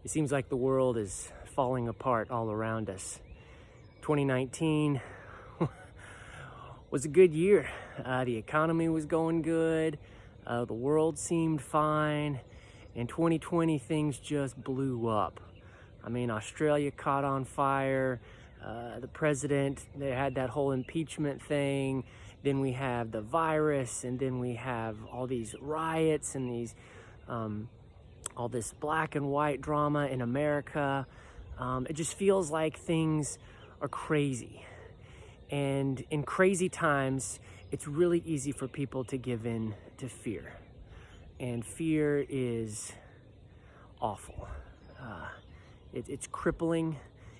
It seems like the world is falling apart all around us. 2019 was a good year. The economy was going good. The world seemed fine. In 2020, things just blew up. I mean, Australia caught on fire. The president, they had that whole impeachment thing. Then we have the virus, and then we have all these riots and these all this black and white drama in America. It just feels like things are crazy. And in crazy times, it's really easy for people to give in to fear. And fear is awful. It's crippling,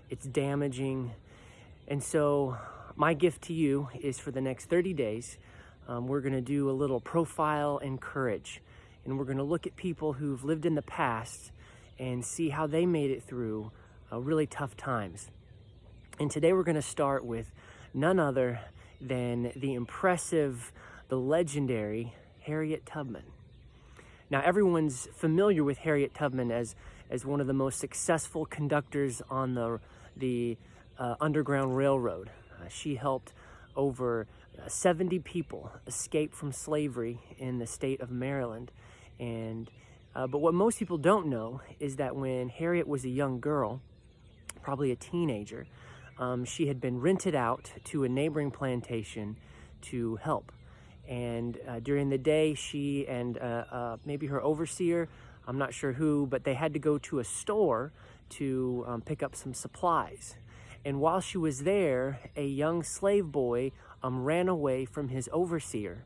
it's damaging. And so my gift to you is for the next 30 days, we're gonna do a little profile and courage. And we're gonna look at people who've lived in the past and see how they made it through really tough times. And today we're gonna start with none other than the impressive, the legendary Harriet Tubman. Now, everyone's familiar with Harriet Tubman as one of the most successful conductors on the Underground Railroad. She helped over 70 people escape from slavery in the state of Maryland. And but what most people don't know is that when Harriet was a young girl, probably a teenager, she had been rented out to a neighboring plantation to help. And during the day, she and maybe her overseer, I'm not sure who, but they had to go to a store to pick up some supplies. And while she was there, a young slave boy ran away from his overseer.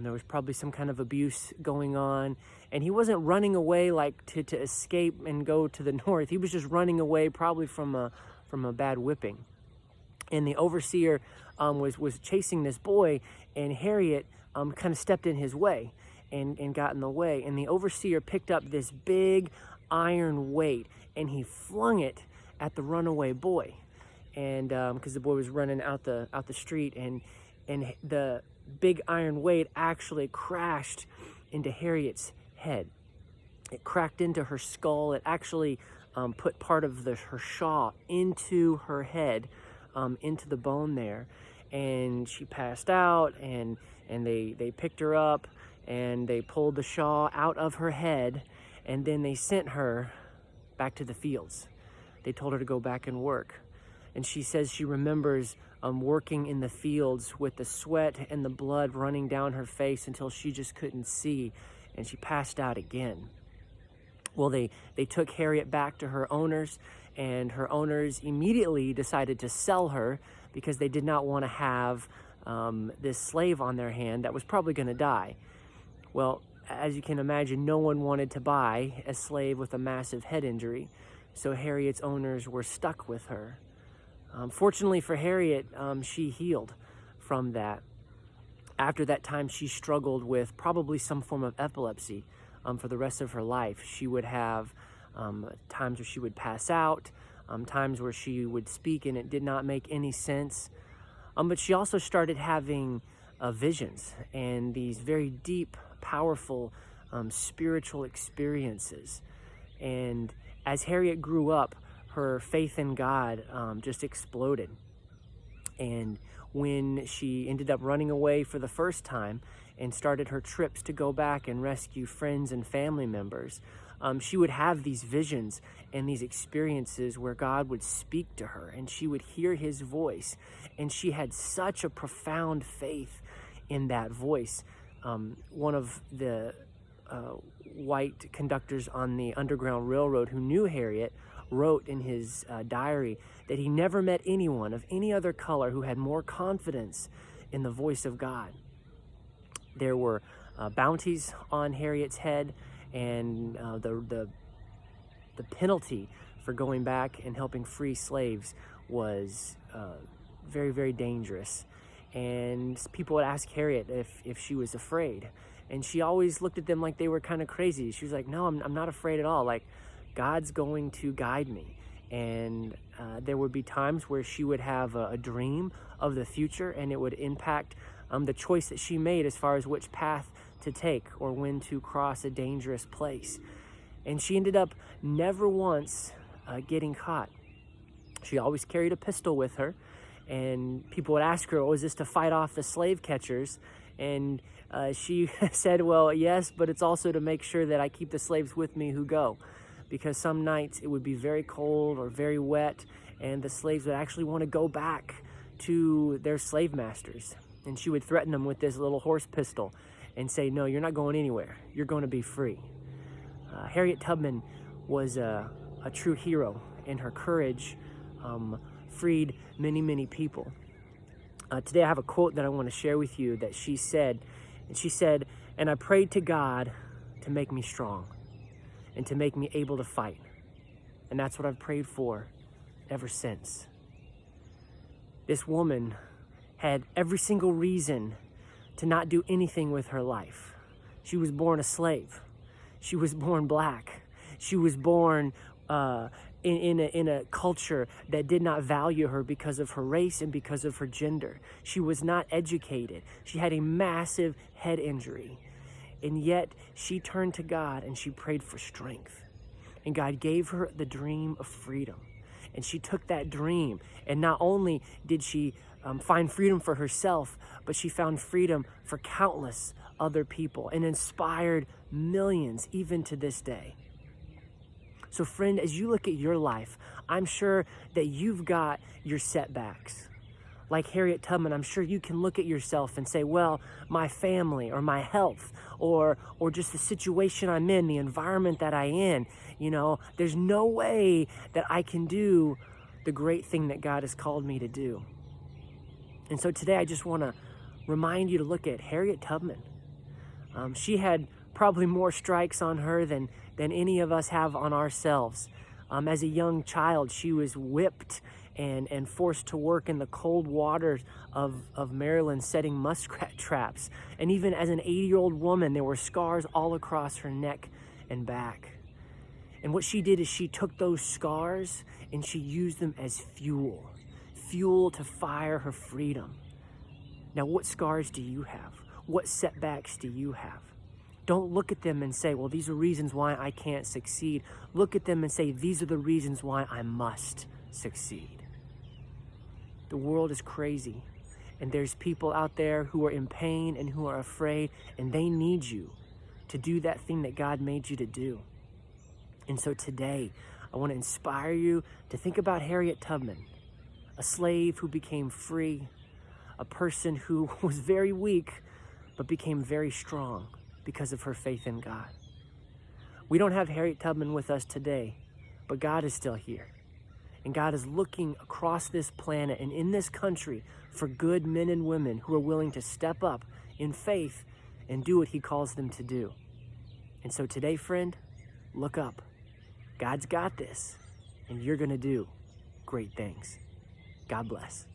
There was probably some kind of abuse going on, and he wasn't running away like to escape and go to the north. He was just running away probably from a bad whipping. And the overseer was chasing this boy, and Harriet kind of stepped in his way and got in the way. And the overseer picked up this big iron weight, and he flung it at the runaway boy. And because the boy was running out the street, and the big iron weight actually crashed into Harriet's head. It cracked into her skull. It actually put part of her shaw into her head, into the bone there. And she passed out, and they picked her up, and they pulled the shaw out of her head, and then they sent her back to the fields. They told her to go back and work. And she says she remembers working in the fields with the sweat and the blood running down her face until she just couldn't see, and she passed out again. Well, they took Harriet back to her owners, and her owners immediately decided to sell her because they did not want to have this slave on their hand that was probably going to die. Well, as you can imagine, no one wanted to buy a slave with a massive head injury, so Harriet's owners were stuck with her. Fortunately for Harriet, she healed from that. After that time, she struggled with probably some form of epilepsy for the rest of her life. She would have times where she would pass out, times where she would speak and it did not make any sense. But she also started having visions and these very deep, powerful spiritual experiences. And as Harriet grew up, her faith in God just exploded. And when she ended up running away for the first time and started her trips to go back and rescue friends and family members, she would have these visions and these experiences where God would speak to her and she would hear his voice. And she had such a profound faith in that voice. One of the white conductors on the Underground Railroad who knew Harriet wrote in his diary that he never met anyone of any other color who had more confidence in the voice of God. There were bounties on Harriet's head, and the penalty for going back and helping free slaves was very, very dangerous. And people would ask Harriet if she was afraid, and she always looked at them like they were kind of crazy. She was like, "No, I'm not afraid at all. Like, God's going to guide me." And there would be times where she would have a dream of the future, and it would impact the choice that she made as far as which path to take or when to cross a dangerous place. And she ended up never once getting caught. She always carried a pistol with her, and people would ask her, "Oh, is this to fight off the slave catchers?" And she said, "Well, yes, but it's also to make sure that I keep the slaves with me who go, because some nights it would be very cold or very wet, and the slaves would actually want to go back to their slave masters." And she would threaten them with this little horse pistol and say, "No, you're not going anywhere. You're going to be free." Harriet Tubman was a true hero, and her courage freed many, many people. Today I have a quote that I want to share with you that she said. And she said, "And I prayed to God to make me strong and to make me able to fight. And that's what I've prayed for ever since." This woman had every single reason to not do anything with her life. She was born a slave. She was born black. She was born in a culture that did not value her because of her race and because of her gender. She was not educated. She had a massive head injury. And yet she turned to God and she prayed for strength. And God gave her the dream of freedom. And she took that dream, and not only did she find freedom for herself, but she found freedom for countless other people and inspired millions even to this day. So friend, as you look at your life, I'm sure that you've got your setbacks. Like Harriet Tubman, I'm sure you can look at yourself and say, well, my family or my health or just the situation I'm in, the environment that I'm in, there's no way that I can do the great thing that God has called me to do. And so today I just want to remind you to look at Harriet Tubman. She had probably more strikes on her than any of us have on ourselves. As a young child, she was whipped and forced to work in the cold waters of Maryland setting muskrat traps. And even as an 80-year-old woman, there were scars all across her neck and back. And what she did is she took those scars and she used them as fuel to fire her freedom. Now, what scars do you have? What setbacks do you have? Don't look at them and say, well, these are reasons why I can't succeed. Look at them and say, these are the reasons why I must succeed. The world is crazy, and there's people out there who are in pain and who are afraid, and they need you to do that thing that God made you to do. And so today, I want to inspire you to think about Harriet Tubman, a slave who became free, a person who was very weak, but became very strong because of her faith in God. We don't have Harriet Tubman with us today, but God is still here. And God is looking across this planet and in this country for good men and women who are willing to step up in faith and do what He calls them to do. And so today, friend, look up. God's got this, and you're going to do great things. God bless.